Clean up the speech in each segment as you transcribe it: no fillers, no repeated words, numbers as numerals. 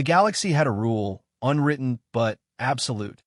The galaxy had a rule, unwritten but absolute.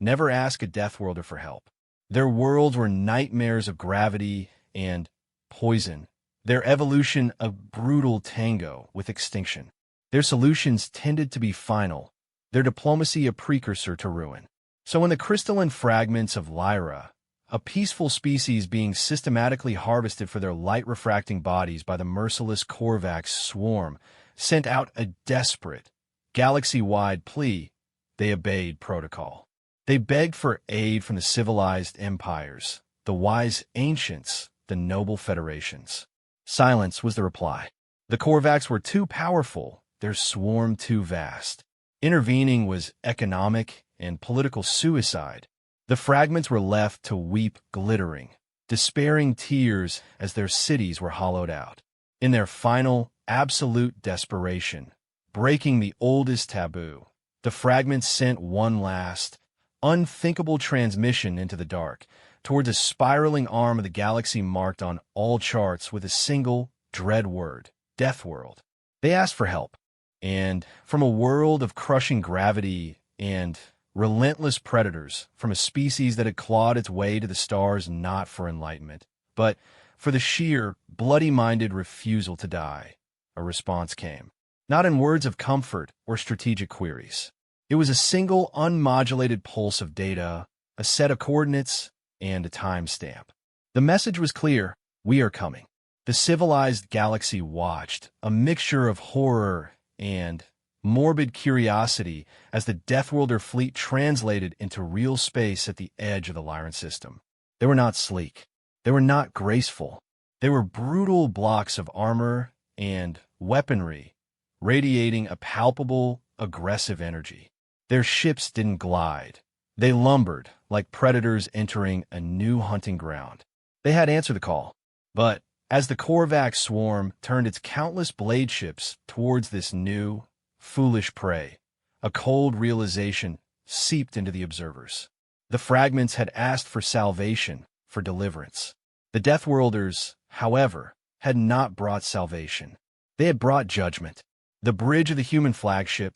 Never ask a Deathworlder for help. Their worlds were nightmares of gravity and poison. Their evolution a brutal tango with extinction. Their solutions tended to be final, their diplomacy a precursor to ruin. So when the crystalline fragments of Lyra, a peaceful species being systematically harvested for their light-refracting bodies by the merciless Korvax swarm, sent out a desperate, galaxy-wide plea, they obeyed protocol. They begged for aid from the civilized empires, the wise ancients, the noble federations. Silence was the reply. The Korvax were too powerful, their swarm too vast. Intervening was economic and political suicide. The fragments were left to weep glittering, despairing tears as their cities were hollowed out. In their final, absolute desperation, breaking the oldest taboo, the fragments sent one last, unthinkable transmission into the dark, towards a spiraling arm of the galaxy marked on all charts with a single, dread word, Deathworld. They asked for help, and from a world of crushing gravity and relentless predators, from a species that had clawed its way to the stars not for enlightenment, but for the sheer, bloody-minded refusal to die, a response came. Not in words of comfort or strategic queries. It was a single, unmodulated pulse of data, a set of coordinates, and a timestamp. The message was clear: we are coming. The civilized galaxy watched, a mixture of horror and morbid curiosity, as the Deathworlder fleet translated into real space at the edge of the Lyran system. They were not sleek. They were not graceful. They were brutal blocks of armor and weaponry, radiating a palpable, aggressive energy. Their ships didn't glide. They lumbered like predators entering a new hunting ground. They had answered the call. But as the Korvax swarm turned its countless blade ships towards this new, foolish prey, a cold realization seeped into the observers. The fragments had asked for salvation, for deliverance. The Deathworlders, however, had not brought salvation. They had brought judgment. The bridge of the human flagship,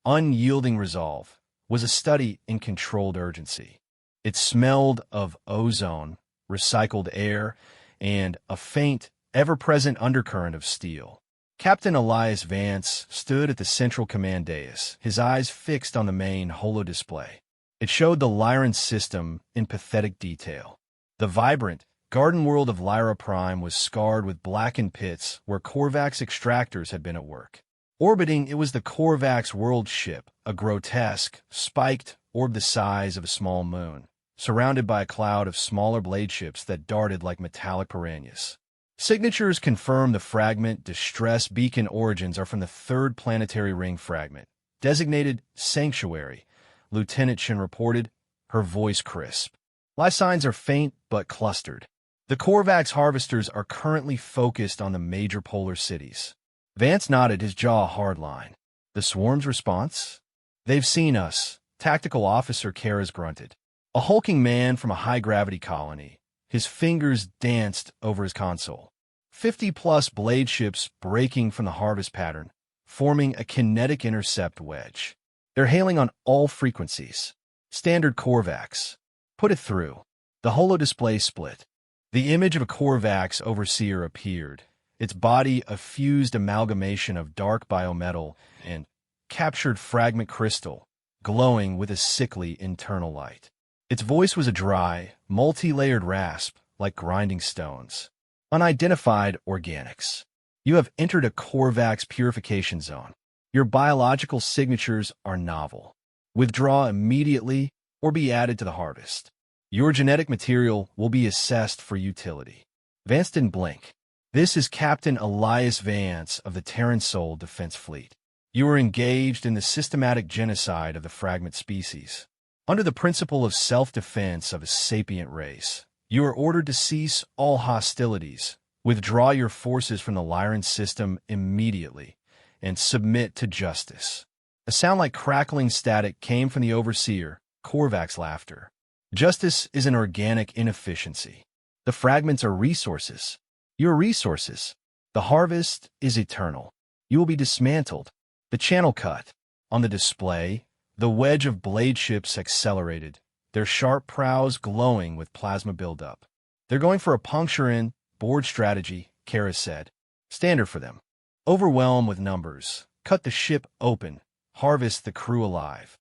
unyielding resolve, was a study in controlled urgency. It smelled of ozone, recycled air, and a faint, ever-present undercurrent of steel. Captain Elias Vance stood at the central command dais, his eyes fixed on the main holodisplay. It showed the Lyran system in pathetic detail. The vibrant, garden world of Lyra Prime was scarred with blackened pits where Korvax extractors had been at work. Orbiting, it was the Korvax world ship, a grotesque, spiked orb the size of a small moon, surrounded by a cloud of smaller blade ships that darted like metallic piranhas. Signatures confirm the fragment distress beacon origins are from the third planetary ring fragment, designated Sanctuary, Lieutenant Shin reported, her voice crisp. Life signs are faint but clustered. The Korvax harvesters are currently focused on the major polar cities. Vance nodded, his jaw a hard line. The swarm's response? They've seen us, Tactical Officer Kara's grunted. A hulking man from a high-gravity colony. His fingers danced over his console. 50-plus blade ships breaking from the harvest pattern, forming a kinetic intercept wedge. They're hailing on all frequencies. Standard Korvax. Put it through. The holodisplay split. The image of a Korvax overseer appeared, its body a fused amalgamation of dark biometal and captured fragment crystal, glowing with a sickly internal light. Its voice was a dry, multi-layered rasp, like grinding stones. Unidentified organics. You have entered a Korvax purification zone. Your biological signatures are novel. Withdraw immediately or be added to the harvest. Your genetic material will be assessed for utility. Vance didn't blink. This is Captain Elias Vance of the Terran Soul Defense Fleet. You are engaged in the systematic genocide of the fragment species. Under the principle of self-defense of a sapient race, you are ordered to cease all hostilities, withdraw your forces from the Lyran system immediately, and submit to justice. A sound like crackling static came from the overseer, Korvax laughter. Justice is an organic inefficiency. The fragments are resources. Your resources. The harvest is eternal. You will be dismantled, the channel cut, On the display, the wedge of blade ships accelerated, their sharp prows glowing with plasma buildup. "They're going for a puncture in board strategy," Kara said. "Standard for them. Overwhelm with numbers, cut the ship open, harvest the crew alive."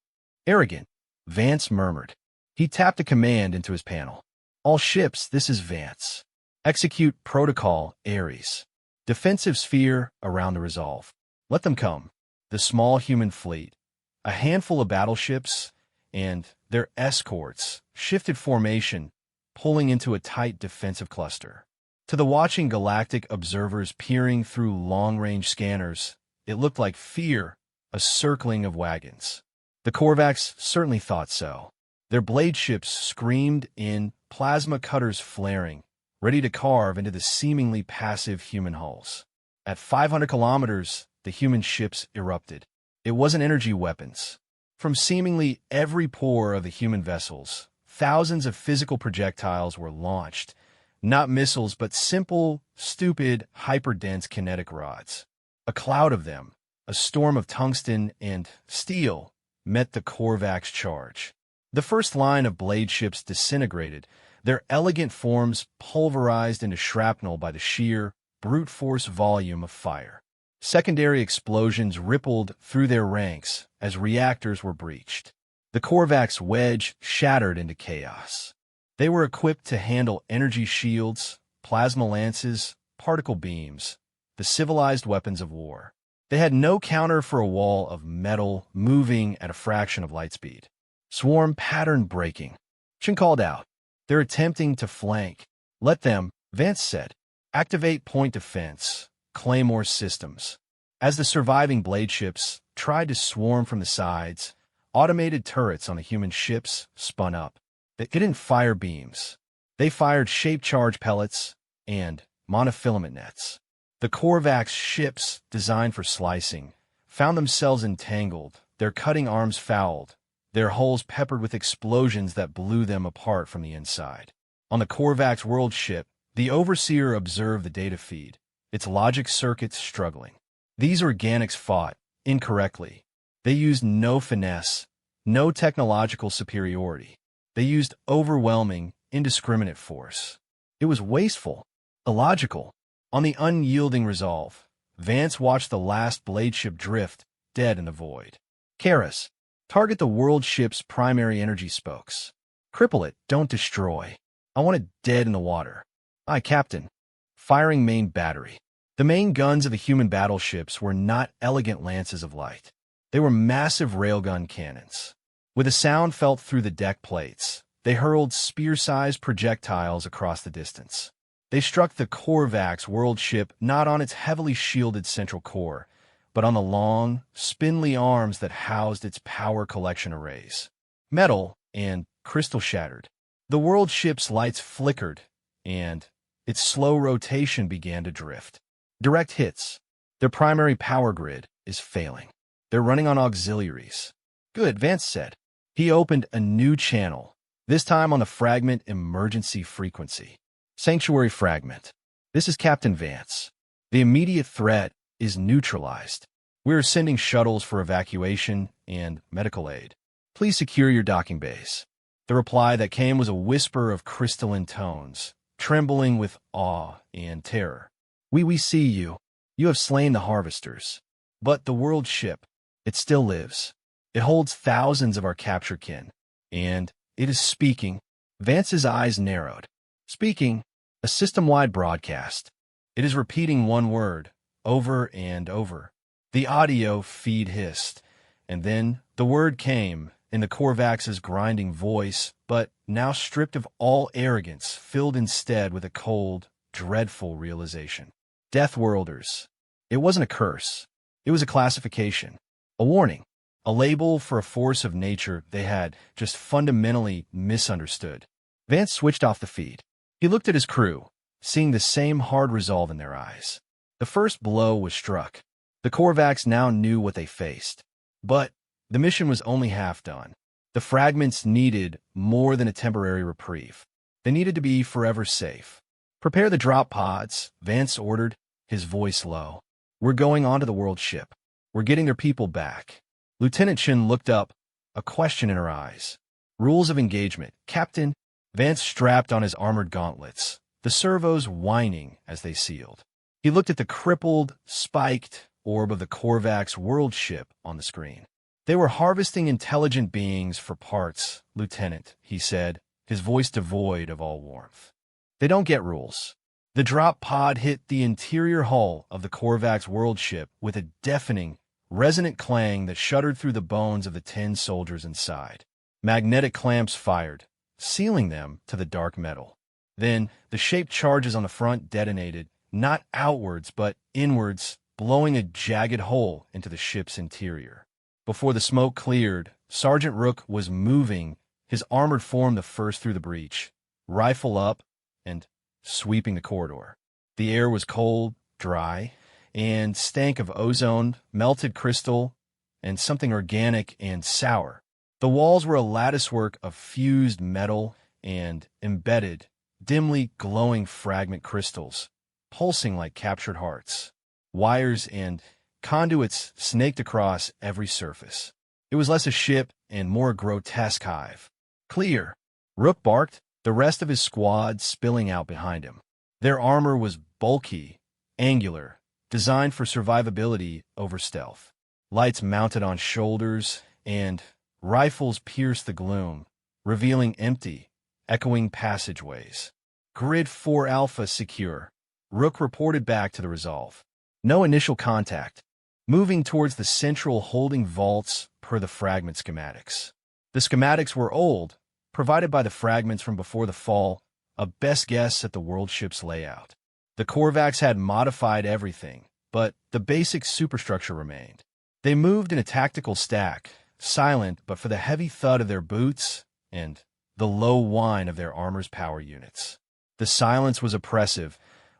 "Arrogant," Vance murmured. He tapped a command into his panel. "All ships, this is Vance. Execute protocol Ares. Defensive sphere around the Resolve. Let them come." The small human fleet, a handful of battleships, and their escorts shifted formation, pulling into a tight defensive cluster. To the watching galactic observers peering through long-range scanners, it looked like fear, a circling of wagons. The Korvax certainly thought so. Their blade ships screamed in, plasma cutters flaring, ready to carve into the seemingly passive human hulls. At 500 kilometers, the human ships erupted. It wasn't energy weapons. From seemingly every pore of the human vessels, thousands of physical projectiles were launched. Not missiles, but simple, stupid, hyperdense kinetic rods. A cloud of them, a storm of tungsten and steel, met the Korvax charge. The first line of blade ships disintegrated, their elegant forms pulverized into shrapnel by the sheer, brute force volume of fire. Secondary explosions rippled through their ranks as reactors were breached. The Korvax wedge shattered into chaos. They were equipped to handle energy shields, plasma lances, particle beams, the civilized weapons of war. They had no counter for a wall of metal moving at a fraction of light speed. Swarm pattern breaking. Shin called out. "They're attempting to flank." "Let them," Vance said. "Activate point defense, Claymore systems." As the surviving blade ships tried to swarm from the sides, automated turrets on the human ships spun up. They didn't fire beams. They fired shape charge pellets and monofilament nets. The Korvax ships, designed for slicing, found themselves entangled, their cutting arms fouled, their hulls peppered with explosions that blew them apart from the inside. On the Korvax world ship, the Overseer observed the data feed, its logic circuits struggling. These organics fought, incorrectly. They used no finesse, no technological superiority. They used overwhelming, indiscriminate force. It was wasteful, illogical. On the unyielding Resolve, Vance watched the last blade ship drift, dead in the void. "Karis, target the world ship's primary energy spokes. Cripple it, don't destroy. I want it dead in the water." "Aye, Captain." Firing main battery. The main guns of the human battleships were not elegant lances of light. They were massive railgun cannons. With a sound felt through the deck plates, they hurled spear-sized projectiles across the distance. They struck the Korvax world ship not on its heavily shielded central core, but on the long, spindly arms that housed its power collection arrays. Metal and crystal shattered. The world ship's lights flickered, and its slow rotation began to drift. Direct hits. Their primary power grid is failing. They're running on auxiliaries. "Good," Vance said. He opened a new channel, this time on the fragment emergency frequency. "Sanctuary fragment. This is Captain Vance. The immediate threat is neutralized. We are sending shuttles for evacuation and medical aid. Please secure your docking bays." The reply that came was a whisper of crystalline tones, trembling with awe and terror. We see you. You have slain the harvesters. But the world ship, it still lives. It holds thousands of our capture kin. And it is speaking." Vance's eyes narrowed. "Speaking, a system-wide broadcast. It is repeating one word, over and over." The audio feed hissed, and then the word came, in the Korvax's grinding voice, but now stripped of all arrogance, filled instead with a cold, dreadful realization. Deathworlders. It wasn't a curse. It was a classification, a warning, a label for a force of nature they had just fundamentally misunderstood. Vance switched off the feed. He looked at his crew, seeing the same hard resolve in their eyes. The first blow was struck. The Korvax now knew what they faced. But the mission was only half done. The fragments needed more than a temporary reprieve. They needed to be forever safe. "Prepare the drop pods," Vance ordered, his voice low. "We're going onto the world ship. We're getting their people back. Lieutenant Chin looked up, a question in her eyes. Rules of engagement. Captain. Vance strapped on his armored gauntlets, the servos whining as they sealed. He looked at the crippled, spiked orb of the Korvax world ship on the screen. They were harvesting intelligent beings for parts, Lieutenant, he said, his voice devoid of all warmth. They don't get rules. The drop pod hit the interior hull of the Korvax world ship with a deafening, resonant clang that shuddered through the bones of the 10 soldiers inside. Magnetic clamps fired, sealing them to the dark metal. Then, the shaped charges on the front detonated, not outwards but inwards, blowing a jagged hole into the ship's interior. Before the smoke cleared, Sergeant Rook was moving, his armored form the first through the breach, rifle up, and sweeping the corridor. The air was cold, dry, and stank of ozone, melted crystal, and something organic and sour. The walls were a latticework of fused metal and embedded, dimly glowing fragment crystals, pulsing like captured hearts. Wires and conduits snaked across every surface. It was less a ship and more a grotesque hive. Clear. Rook barked, the rest of his squad spilling out behind him. Their armor was bulky, angular, designed for survivability over stealth. Lights mounted on shoulders, and rifles pierced the gloom, revealing empty, echoing passageways. Grid 4 Alpha secure. Rook reported back to the Resolve. No initial contact. Moving towards the central holding vaults per the fragment schematics. The schematics were old, provided by the fragments from before the fall, a best guess at the world ship's layout. The Korvax had modified everything, but the basic superstructure remained. They moved in a tactical stack, silent but for the heavy thud of their boots and the low whine of their armor's power units. The silence was oppressive,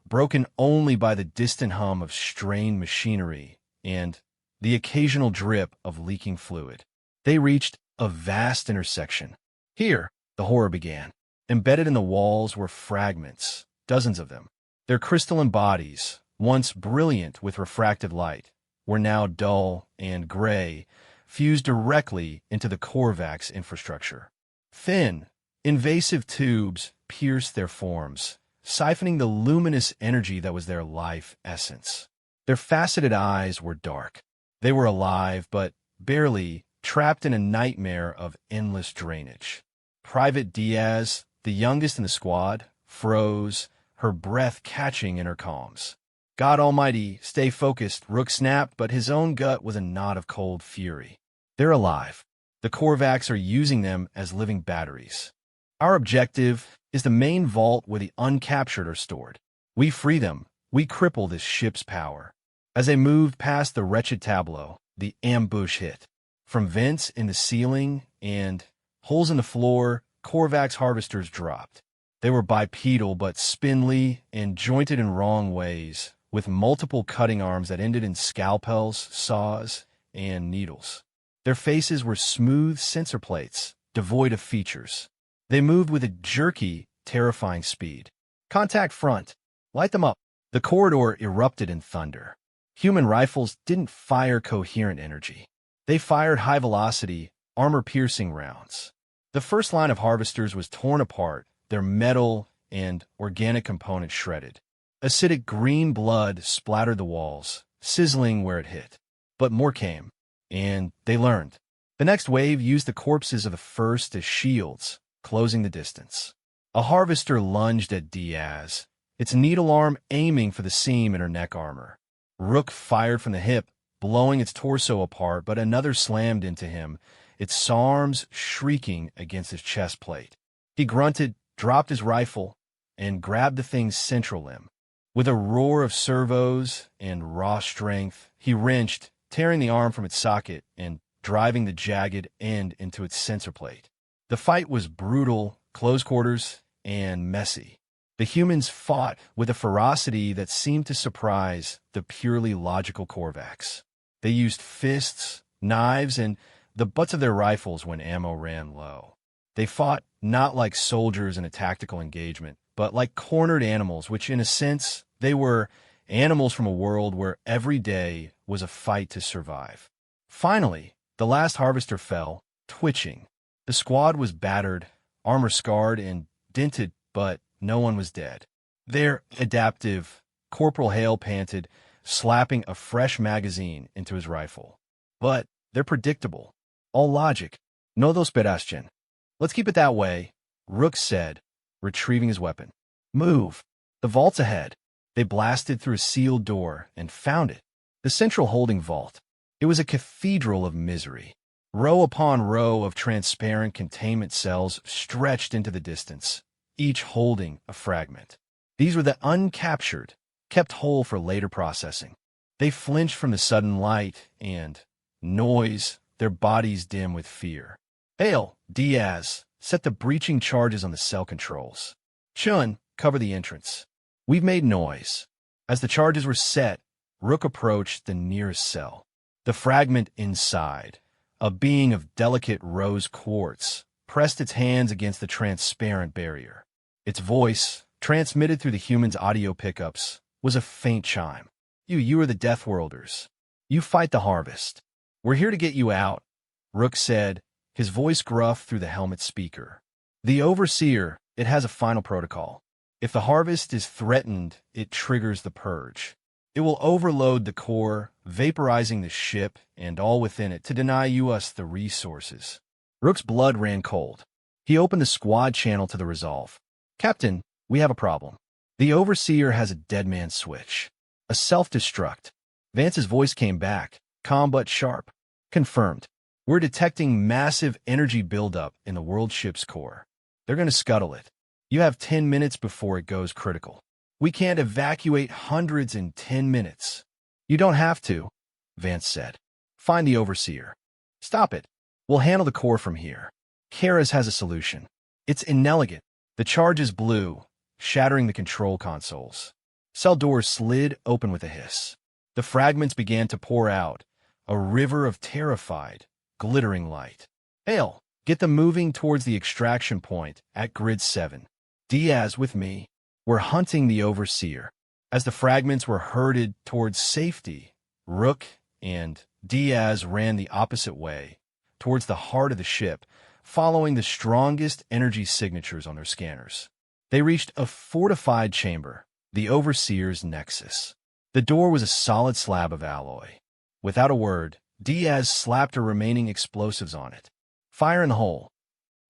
broken only by the distant hum of strained machinery and the occasional drip of leaking fluid. They reached a vast intersection. Here, the horror began. Embedded in the walls were fragments, dozens of them. Their crystalline bodies, once brilliant with refracted light, were now dull and gray, fused directly into the Korvax infrastructure. Thin, invasive tubes pierced their forms, siphoning the luminous energy that was their life essence. Their faceted eyes were dark. They were alive, but barely, trapped in a nightmare of endless drainage. Private Diaz, the youngest in the squad, froze, her breath catching in her calms. God Almighty, stay focused, Rook snapped, but his own gut was a knot of cold fury. They're alive. The Korvax are using them as living batteries. Our objective is the main vault where the uncaptured are stored. We free them. We cripple this ship's power. As they moved past the wretched tableau, the ambush hit. From vents in the ceiling and holes in the floor, Korvax harvesters dropped. They were bipedal but spindly and jointed in wrong ways, with multiple cutting arms that ended in scalpels, saws, and needles. Their faces were smooth sensor plates, devoid of features. They moved with a jerky, terrifying speed. Contact front. Light them up. The corridor erupted in thunder. Human rifles didn't fire coherent energy. They fired high-velocity, armor-piercing rounds. The first line of harvesters was torn apart, their metal and organic components shredded. Acidic green blood splattered the walls, sizzling where it hit. But more came, and they learned. The next wave used the corpses of the first as shields, closing the distance. A harvester lunged at Diaz, its needle arm aiming for the seam in her neck armor. Rook fired from the hip, blowing its torso apart, but another slammed into him, its SARMs shrieking against his chest plate. He grunted, dropped his rifle, and grabbed the thing's central limb. With a roar of servos and raw strength, he wrenched, tearing the arm from its socket and driving the jagged end into its sensor plate. The fight was brutal, close quarters, and messy. The humans fought with a ferocity that seemed to surprise the purely logical Korvax. They used fists, knives, and the butts of their rifles when ammo ran low. They fought not like soldiers in a tactical engagement, but like cornered animals, which in a sense, they were animals from a world where every day was a fight to survive. Finally, The last harvester fell, twitching. The squad was battered, armor scarred and dented, but no one was dead. They're adaptive, Corporal Hale panted, slapping a fresh magazine into his rifle. But they're predictable. All logic. No dos pedastion. Let's keep it that way, Rook said, retrieving his weapon. Move. The vault's ahead. They blasted through a sealed door and found it. The central holding vault. It was a cathedral of misery. Row upon row of transparent containment cells stretched into the distance, each holding a fragment. These were the uncaptured, kept whole for later processing. They flinched from the sudden light and noise, their bodies dim with fear. Hale, Diaz, set the breaching charges on the cell controls. Chun, cover the entrance. We've made noise. As the charges were set, Rook approached the nearest cell. The fragment inside, a being of delicate rose quartz, pressed its hands against the transparent barrier. Its voice, transmitted through the human's audio pickups, was a faint chime. You are the Deathworlders. You fight the harvest. We're here to get you out, Rook said, his voice gruff through the helmet speaker. The Overseer, it has a final protocol. If the harvest is threatened, it triggers the purge. It will overload the core, vaporizing the ship and all within it to deny us the resources. Rook's blood ran cold. He opened the squad channel to the resolve. Captain, we have a problem. The Overseer has a dead man switch. A self-destruct. Vance's voice came back, calm but sharp. Confirmed. We're detecting massive energy buildup in the world ship's core. They're going to scuttle it. You have 10 minutes before it goes critical. We can't evacuate hundreds in 10 minutes. You don't have to, Vance said. Find the Overseer. Stop it. We'll handle the core from here. Kara's has a solution. It's inelegant. The charges blew, shattering the control consoles. Cell doors slid open with a hiss. The fragments began to pour out, a river of terrified, glittering light. Hale, get them moving towards the extraction point at Grid 7. Diaz with me. We're hunting the Overseer. As the fragments were herded towards safety, Rook and Diaz ran the opposite way, towards the heart of the ship, following the strongest energy signatures on their scanners. They reached a fortified chamber, the Overseer's nexus. The door was a solid slab of alloy. Without a word, Diaz slapped her remaining explosives on it. Fire in the hole.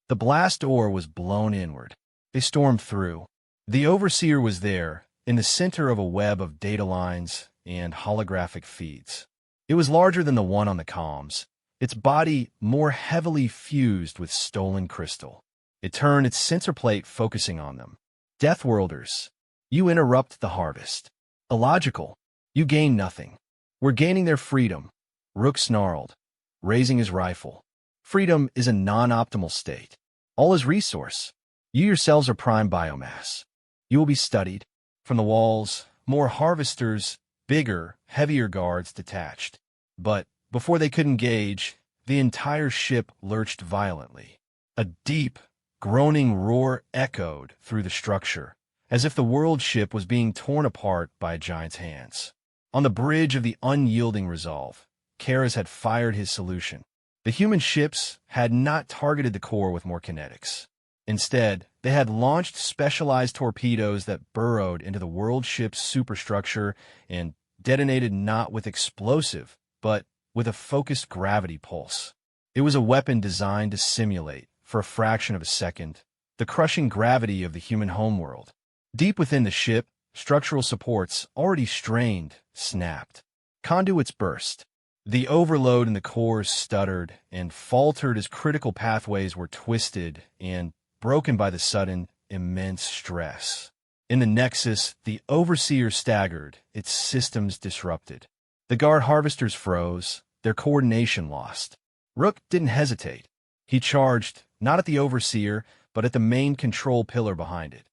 The blast door was blown inward. They stormed through. The Overseer was there, in the center of a web of data lines and holographic feeds. It was larger than the one on the comms, its body more heavily fused with stolen crystal. It turned its sensor plate focusing on them. Deathworlders, you interrupt the harvest. Illogical. You gain nothing. We're gaining their freedom, Rook snarled, raising his rifle. Freedom is a non-optimal state. All is resource. You yourselves are prime biomass. You will be studied. From the walls, more harvesters, bigger, heavier guards detached. But before they could engage, the entire ship lurched violently. A deep, groaning roar echoed through the structure, as if the world ship was being torn apart by a giant's hands. On the bridge of the unyielding resolve, Karas had fired his solution. The human ships had not targeted the core with more kinetics. Instead, they had launched specialized torpedoes that burrowed into the world ship's superstructure and detonated not with explosive, but with a focused gravity pulse. It was a weapon designed to simulate, for a fraction of a second, the crushing gravity of the human homeworld. Deep within the ship, structural supports, already strained, snapped. Conduits burst. The overload in the cores stuttered and faltered as critical pathways were twisted and broken by the sudden, immense stress. In the nexus, the Overseer staggered, its systems disrupted. The guard harvesters froze, their coordination lost. Rook didn't hesitate. He charged, not at the Overseer, but at the main control pillar behind it.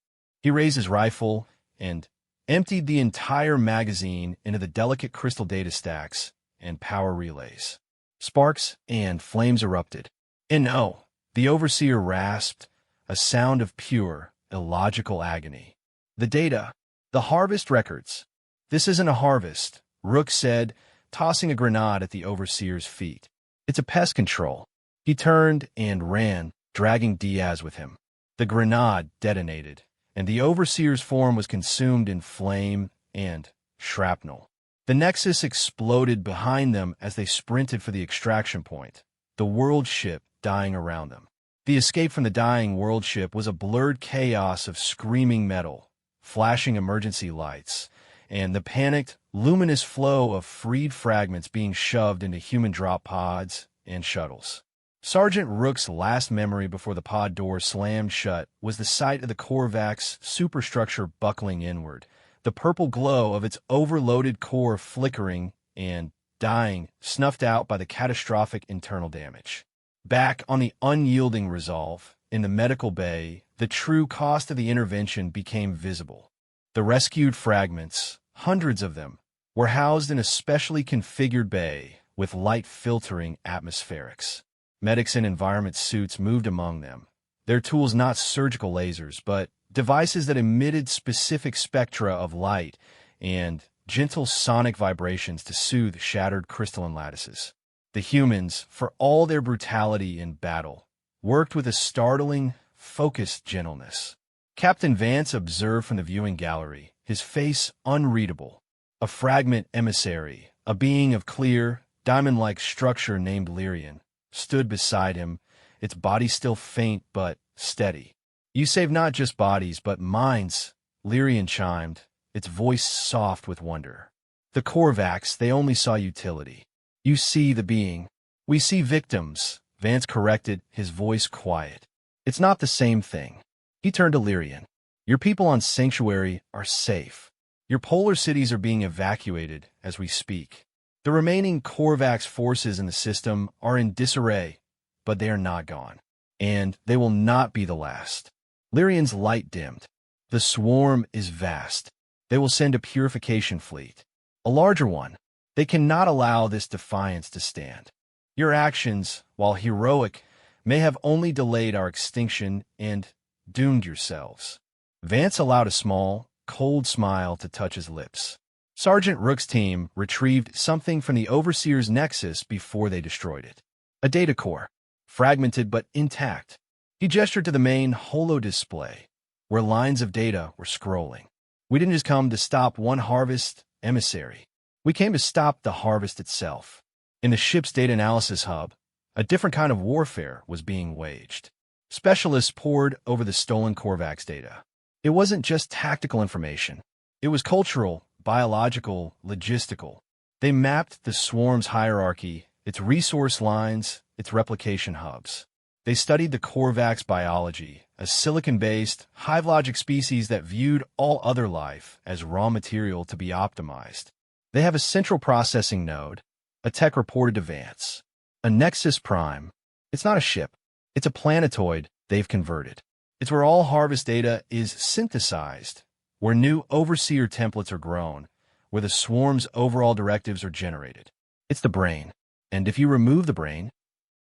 He raised his rifle and emptied the entire magazine into the delicate crystal data stacks and power relays. Sparks and flames erupted. And no, the Overseer rasped, a sound of pure, illogical agony. The data, the harvest records. This isn't a harvest, Rook said, tossing a grenade at the Overseer's feet. It's a pest control. He turned and ran, dragging Diaz with him. The grenade detonated, and the Overseer's form was consumed in flame and shrapnel. The Nexus exploded behind them as they sprinted for the extraction point, the world ship dying around them. The escape from the dying world ship was a blurred chaos of screaming metal, flashing emergency lights, and the panicked, luminous flow of freed fragments being shoved into human drop pods and shuttles. Sergeant Rook's last memory before the pod door slammed shut was the sight of the Korvax superstructure buckling inward, the purple glow of its overloaded core flickering and dying, snuffed out by the catastrophic internal damage. Back on the unyielding Resolve, in the medical bay, the true cost of the intervention became visible. The rescued fragments, hundreds of them, were housed in a specially configured bay with light-filtering atmospherics. Medics in environment suits moved among them, their tools not surgical lasers, but devices that emitted specific spectra of light and gentle sonic vibrations to soothe shattered crystalline lattices. The humans, for all their brutality in battle, worked with a startling, focused gentleness. Captain Vance observed from the viewing gallery, his face unreadable. A fragment emissary, a being of clear, diamond-like structure named Lyrian, stood beside him, its body still faint but steady. "You save not just bodies, but minds," Lyrian chimed, its voice soft with wonder. "The Korvax, they only saw utility. You see the being. We see victims," Vance corrected, his voice quiet. "It's not the same thing." He turned to Lyrian. "Your people on Sanctuary are safe. Your polar cities are being evacuated as we speak. The remaining Korvax forces in the system are in disarray, but they are not gone. And they will not be the last." Lyrian's light dimmed. "The swarm is vast. They will send a purification fleet. A larger one. They cannot allow this defiance to stand. Your actions, while heroic, may have only delayed our extinction and doomed yourselves." Vance allowed a small, cold smile to touch his lips. Sergeant Rook's team retrieved something from the Overseer's Nexus before they destroyed it. A data core, fragmented but intact. He gestured to the main holo display, where lines of data were scrolling. "We didn't just come to stop one harvest emissary. We came to stop the harvest itself." In the ship's data analysis hub, a different kind of warfare was being waged. Specialists pored over the stolen Korvax data. It wasn't just tactical information. It was cultural, biological, logistical. They mapped the swarm's hierarchy, its resource lines, its replication hubs. They studied the Korvax biology, a silicon-based, hive-logic species that viewed all other life as raw material to be optimized. They have a central processing node, a tech reported to Vance. A Nexus Prime. It's not a ship. It's a planetoid they've converted. It's where all harvest data is synthesized, where new Overseer templates are grown, where the swarm's overall directives are generated. It's the brain. And if you remove the brain,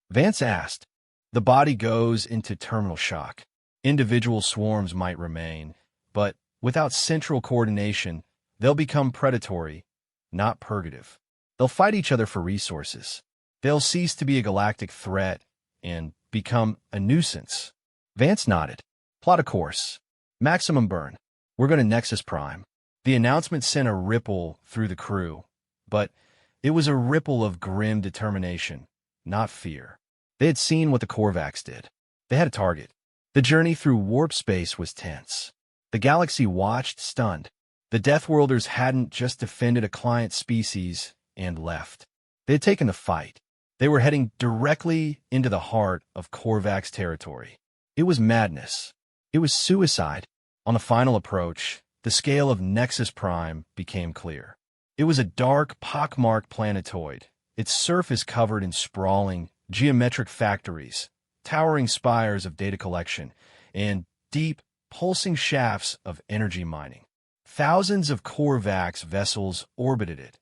Vance asked, the body goes into terminal shock. Individual swarms might remain, but without central coordination, they'll become predatory, not purgative. They'll fight each other for resources. They'll cease to be a galactic threat and become a nuisance. Vance nodded. "Plot a course. Maximum burn. We're going to Nexus Prime." The announcement sent a ripple through the crew, but it was a ripple of grim determination, not fear. They had seen what the Korvax did. They had a target. The journey through warp space was tense. The galaxy watched, stunned. The Deathworlders hadn't just defended a client species and left. They had taken the fight. They were heading directly into the heart of Korvax territory. It was madness. It was suicide. On the final approach, the scale of Nexus Prime became clear. It was a dark, pockmarked planetoid, its surface covered in sprawling, geometric factories, towering spires of data collection, and deep, pulsing shafts of energy mining. Thousands of Korvax vessels orbited it.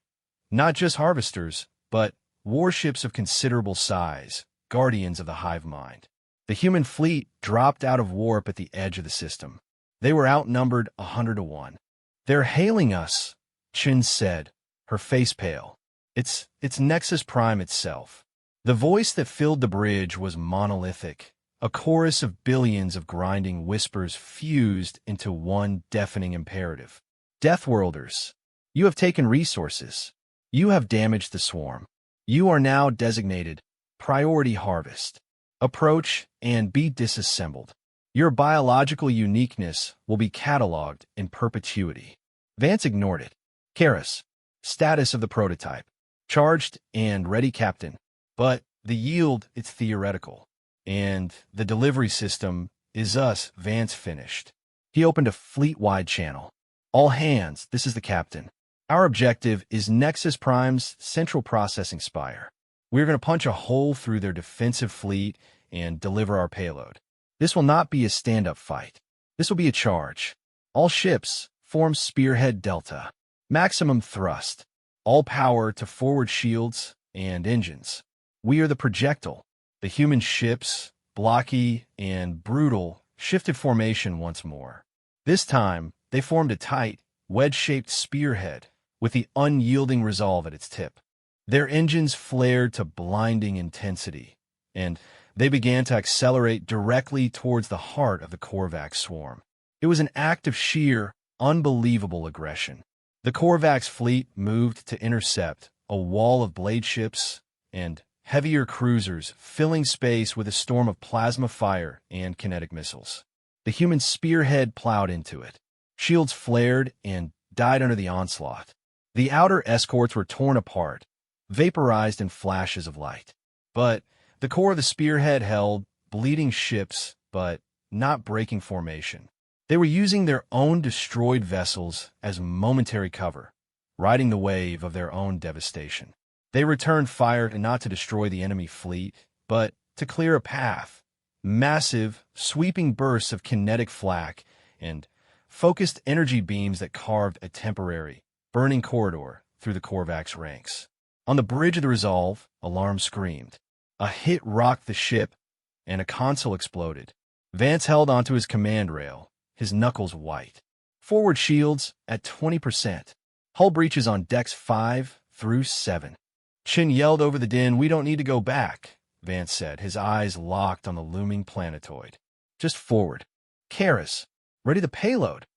Not just harvesters, but warships of considerable size, guardians of the hive mind. The human fleet dropped out of warp at the edge of the system. They were outnumbered 100-1. "They're hailing us," Chin said, her face pale. It's Nexus Prime itself. The voice that filled the bridge was monolithic, a chorus of billions of grinding whispers fused into one deafening imperative. Deathworlders, you have taken resources. You have damaged the swarm. You are now designated priority harvest. Approach and be disassembled. Your biological uniqueness will be cataloged in perpetuity. Vance ignored it. Karis, status of the prototype. Charged and ready, Captain. But the yield, it's theoretical. And the delivery system is us, Vance finished. He opened a fleet-wide channel. All hands, this is the captain. Our objective is Nexus Prime's central processing spire. We're going to punch a hole through their defensive fleet and deliver our payload. This will not be a stand-up fight. This will be a charge. All ships form Spearhead Delta. Maximum thrust. All power to forward shields and engines. We are the projectile. The human ships, blocky and brutal, shifted formation once more. This time, they formed a tight, wedge-shaped spearhead with the unyielding resolve at its tip. Their engines flared to blinding intensity, and they began to accelerate directly towards the heart of the Korvax swarm. It was an act of sheer, unbelievable aggression. The Korvax fleet moved to intercept a wall of blade ships and heavier cruisers, filling space with a storm of plasma fire and kinetic missiles. The human spearhead plowed into it. Shields flared and died under the onslaught. The outer escorts were torn apart, vaporized in flashes of light. But the core of the spearhead held, bleeding ships, but not breaking formation. They were using their own destroyed vessels as momentary cover, riding the wave of their own devastation. They returned fire not to destroy the enemy fleet, but to clear a path. Massive, sweeping bursts of kinetic flak and focused energy beams that carved a temporary, burning corridor through the Korvax ranks. On the bridge of the Resolve, alarms screamed. A hit rocked the ship, and a console exploded. Vance held onto his command rail, his knuckles white. Forward shields at 20%. Hull breaches on decks 5 through 7. Chin yelled over the din, "We don't need to go back," Vance said, his eyes locked on the looming planetoid. "Just forward." Karis, ready the payload.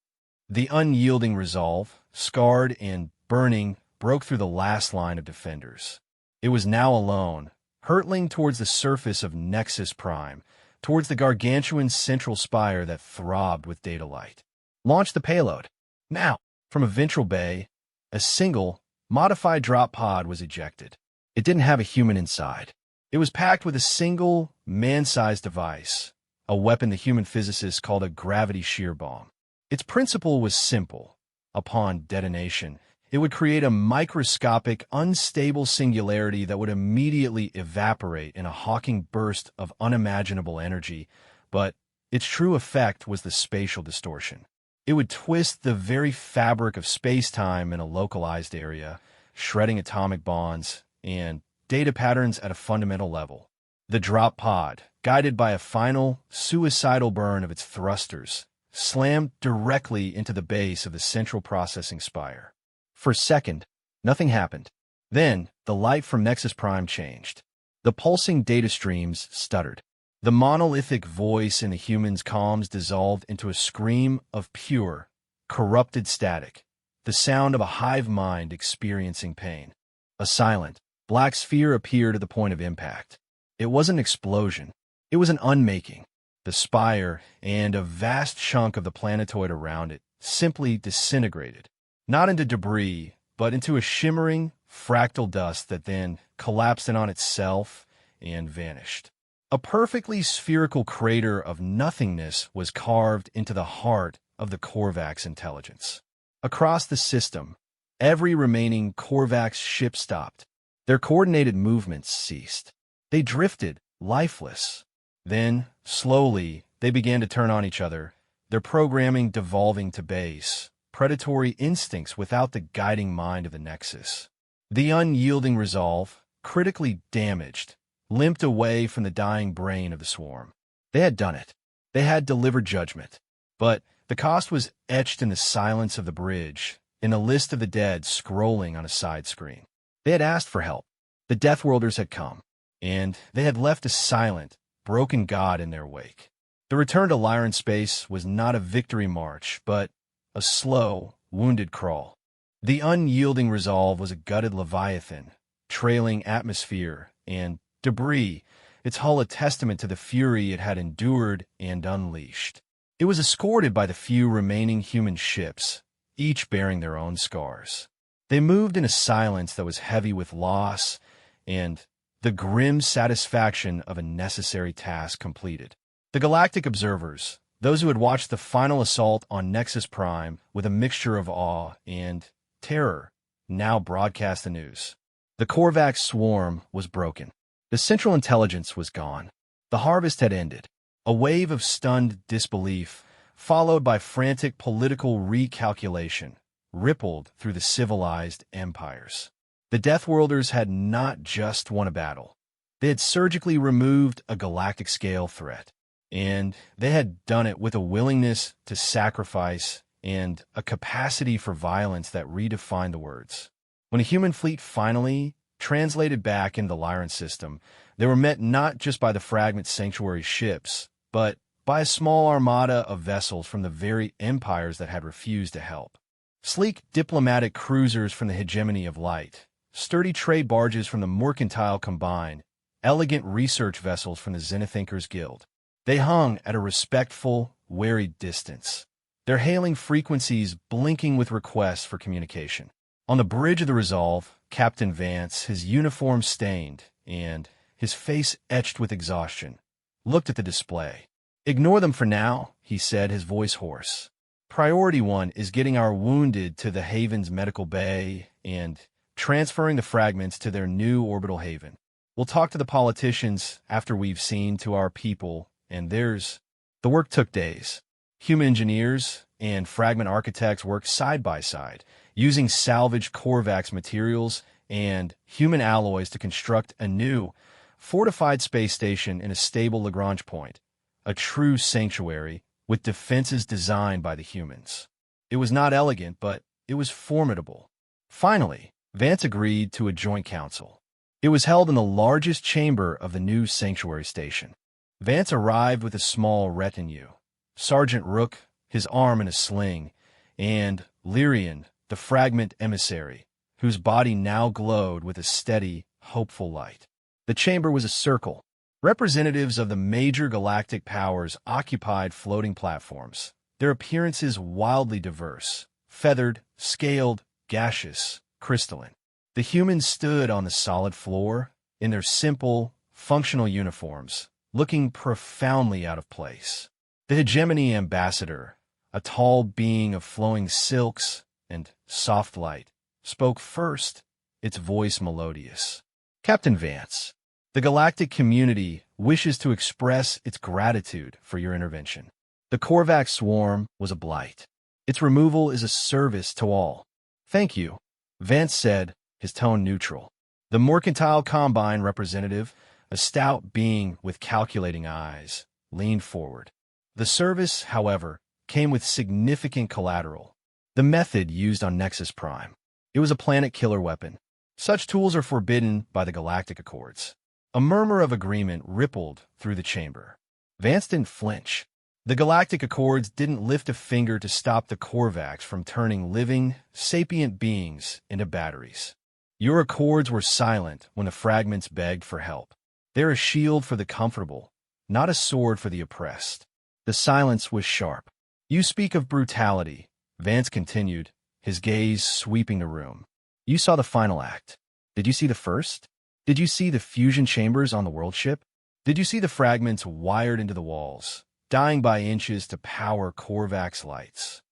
The unyielding resolve, scarred and burning, broke through the last line of defenders. It was now alone, hurtling towards the surface of Nexus Prime, towards the gargantuan central spire that throbbed with data light. Launch the payload. Now! From a ventral bay, a single, modified drop pod was ejected. It didn't have a human inside. It was packed with a single, man-sized device, a weapon the human physicists called a gravity shear bomb. Its principle was simple. Upon detonation, it would create a microscopic, unstable singularity that would immediately evaporate in a Hawking burst of unimaginable energy, but its true effect was the spatial distortion. It would twist the very fabric of space-time in a localized area, shredding atomic bonds and data patterns at a fundamental level. The drop pod, guided by a final, suicidal burn of its thrusters, slammed directly into the base of the central processing spire. For a second, nothing happened. Then, the light from Nexus Prime changed. The pulsing data streams stuttered. The monolithic voice in the human's comms dissolved into a scream of pure, corrupted static, the sound of a hive mind experiencing pain. A silent, black sphere appeared at the point of impact. It wasn't an explosion. It was an unmaking. The spire and a vast chunk of the planetoid around it simply disintegrated, not into debris, but into a shimmering, fractal dust that then collapsed in on itself and vanished. A perfectly spherical crater of nothingness was carved into the heart of the Korvax intelligence. Across the system, every remaining Korvax ship stopped. Their coordinated movements ceased. They drifted, lifeless. Then, slowly, they began to turn on each other, their programming devolving to base, predatory instincts without the guiding mind of the Nexus. The unyielding resolve, critically damaged, limped away from the dying brain of the swarm. They had done it. They had delivered judgment. But the cost was etched in the silence of the bridge, in a list of the dead scrolling on a side screen. They had asked for help. The Deathworlders had come. and they had left a silent, broken god in their wake. The return to Lyran space was not a victory march, but a slow, wounded crawl. The unyielding resolve was a gutted leviathan, trailing atmosphere and debris, its hull a testament to the fury it had endured and unleashed. It was escorted by the few remaining human ships, each bearing their own scars. They moved in a silence that was heavy with loss and the grim satisfaction of a necessary task completed. The galactic observers, those who had watched the final assault on Nexus Prime with a mixture of awe and terror, now broadcast the news. The Korvax swarm was broken. The Central Intelligence was gone. The harvest had ended. A wave of stunned disbelief, followed by frantic political recalculation, rippled through the civilized empires. The Deathworlders had not just won a battle. They had surgically removed a galactic-scale threat, and they had done it with a willingness to sacrifice and a capacity for violence that redefined the words. When a human fleet finally translated back into the Lyran system, they were met not just by the fragment sanctuary ships, but by a small armada of vessels from the very empires that had refused to help. Sleek diplomatic cruisers from the hegemony of light, sturdy trade barges from the mercantile combine, elegant research vessels from the Zenithinkers Guild. They hung at a respectful, wary distance, their hailing frequencies blinking with requests for communication. On the bridge of the Resolve, Captain Vance, his uniform stained and his face etched with exhaustion, looked at the display. "Ignore them for now," he said, his voice hoarse. "Priority 1 is getting our wounded to the Haven's medical bay and transferring the fragments to their new orbital haven. We'll talk to the politicians after we've seen to our people and theirs." The work took days. Human engineers and fragment architects worked side by side, using salvaged Korvax materials and human alloys to construct a new, fortified space station in a stable Lagrange point, a true sanctuary with defenses designed by the humans. It was not elegant, but it was formidable. Finally, Vance agreed to a joint council. It was held in the largest chamber of the new sanctuary station. Vance arrived with a small retinue. Sergeant Rook, his arm in a sling, and Lyrian, the fragment emissary, whose body now glowed with a steady, hopeful light. The chamber was a circle. Representatives of the major galactic powers occupied floating platforms, their appearances wildly diverse, feathered, scaled, gaseous, crystalline. The humans stood on the solid floor, in their simple, functional uniforms, looking profoundly out of place. The hegemony ambassador, a tall being of flowing silks and soft light, spoke first, its voice melodious. "Captain Vance, the galactic community wishes to express its gratitude for your intervention. The Korvax swarm was a blight. Its removal is a service to all." "Thank you," Vance said, his tone neutral. The mercantile combine representative, a stout being with calculating eyes, leaned forward. The service, however, came with significant collateral. The method used on Nexus Prime. It was a planet-killer weapon. Such tools are forbidden by the Galactic Accords. A murmur of agreement rippled through the chamber. Vance didn't flinch. The Galactic Accords didn't lift a finger to stop the Korvax from turning living, sapient beings into batteries. Your accords were silent when the fragments begged for help. They're a shield for the comfortable, not a sword for the oppressed. The silence was sharp. "You speak of brutality," Vance continued, his gaze sweeping the room. "You saw the final act. Did you see the first? Did you see the fusion chambers on the world ship? Did you see the fragments wired into the walls, dying by inches to power Korvax lights?"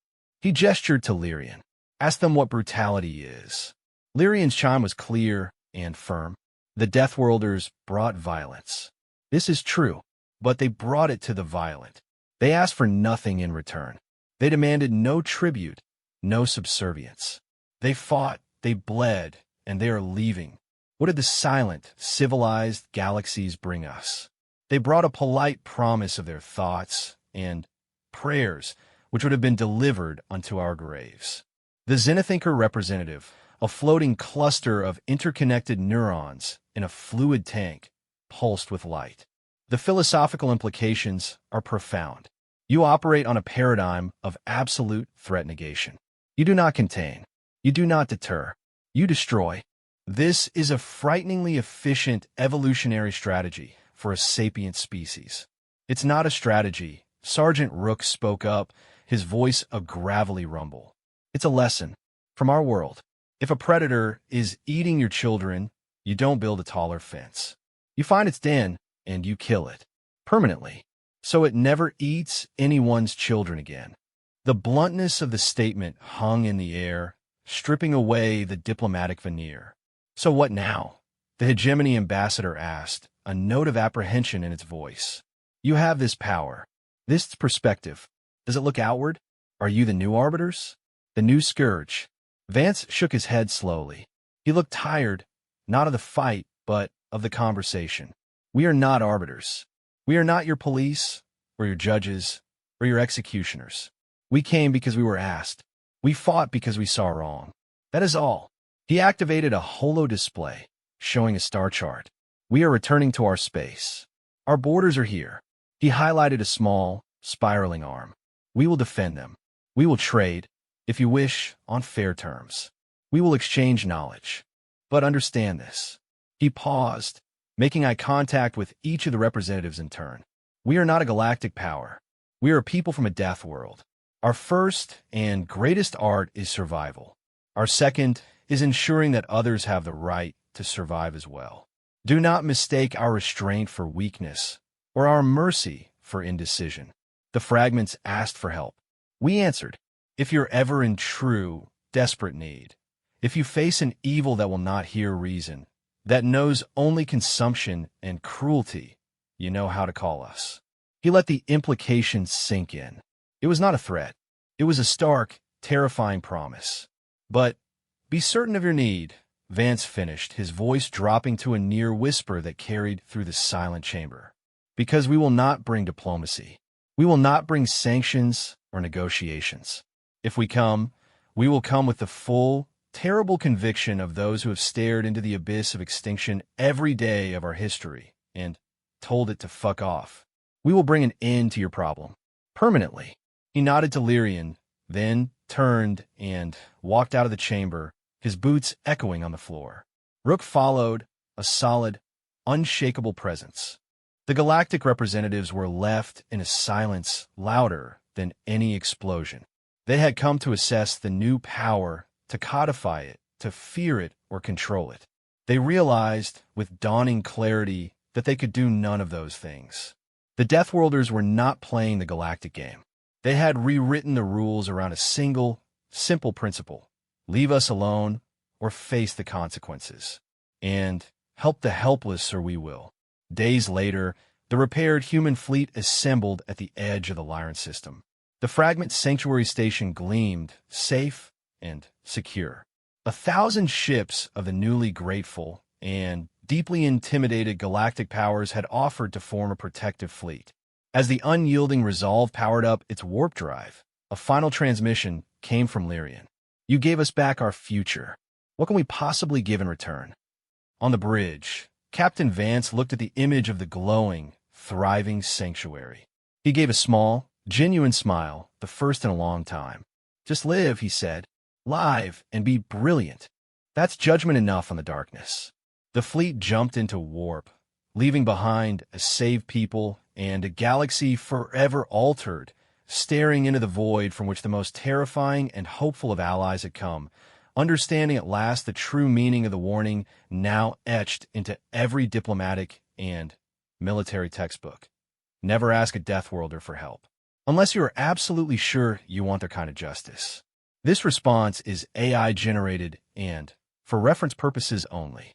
He gestured to Lyrian. "Ask them what brutality is." Lyrian's chime was clear and firm. "The Deathworlders brought violence. This is true, but they brought it to the violent. They asked for nothing in return. They demanded no tribute, no subservience. They fought, they bled, and they are leaving. What did the silent, civilized galaxies bring us? They brought a polite promise of their thoughts and prayers, which would have been delivered unto our graves. The Zenithinker representative, a floating cluster of interconnected neurons in a fluid tank, pulsed with light. The philosophical implications are profound. You operate on a paradigm of absolute threat negation. You do not contain. You do not deter. You destroy. This is a frighteningly efficient evolutionary strategy for a sapient species. It's not a strategy. Sergeant Rook spoke up, his voice a gravelly rumble. It's a lesson from our world. If a predator is eating your children, you don't build a taller fence. You find its den, and you kill it. Permanently. So it never eats anyone's children again. The bluntness of the statement hung in the air, stripping away the diplomatic veneer. So what now? The hegemony ambassador asked, a note of apprehension in its voice. You have this power, this perspective. Does it look outward? Are you the new arbiters? The new scourge? Vance shook his head slowly. He looked tired, not of the fight, but of the conversation. We are not arbiters. We are not your police, or your judges, or your executioners. We came because we were asked. We fought because we saw wrong. That is all. He activated a holo display, showing a star chart. We are returning to our space. Our borders are here. He highlighted a small, spiraling arm. We will defend them. We will trade, if you wish, on fair terms. We will exchange knowledge. But understand this. He paused, making eye contact with each of the representatives in turn. We are not a galactic power. We are a people from a death world. Our first and greatest art is survival. Our second is ensuring that others have the right to survive as well. Do not mistake our restraint for weakness, or our mercy for indecision. The fragments asked for help. We answered, if you're ever in true, desperate need, if you face an evil that will not hear reason, that knows only consumption and cruelty, you know how to call us. He let the implications sink in. It was not a threat. It was a stark, terrifying promise. But be certain of your need, Vance finished, his voice dropping to a near whisper that carried through the silent chamber. Because we will not bring diplomacy. We will not bring sanctions or negotiations. If we come, we will come with the full, terrible conviction of those who have stared into the abyss of extinction every day of our history and told it to fuck off. We will bring an end to your problem. Permanently. He nodded to Lyrian, then turned and walked out of the chamber, his boots echoing on the floor. Rook followed, a solid, unshakable presence. The galactic representatives were left in a silence louder than any explosion. They had come to assess the new power, to codify it, to fear it or control it. They realized, with dawning clarity, that they could do none of those things. The Deathworlders were not playing the galactic game. They had rewritten the rules around a single, simple principle. Leave us alone, or face the consequences. And help the helpless, or we will. Days later, the repaired human fleet assembled at the edge of the Lyran system. The fragment sanctuary station gleamed, safe and secure. 1,000 ships of the newly grateful and deeply intimidated galactic powers had offered to form a protective fleet. As the unyielding resolve powered up its warp drive, a final transmission came from Lyrian. You gave us back our future. What can we possibly give in return? On the bridge, Captain Vance looked at the image of the glowing, thriving sanctuary. He gave a small, genuine smile, the first in a long time. Just live, he said. Live and be brilliant. That's judgment enough on the darkness. The fleet jumped into warp, leaving behind a saved people and a galaxy forever altered, staring into the void from which the most terrifying and hopeful of allies had come, understanding at last the true meaning of the warning now etched into every diplomatic and military textbook. Never ask a Deathworlder for help, unless you are absolutely sure you want their kind of justice. This response is AI-generated and, for reference purposes only,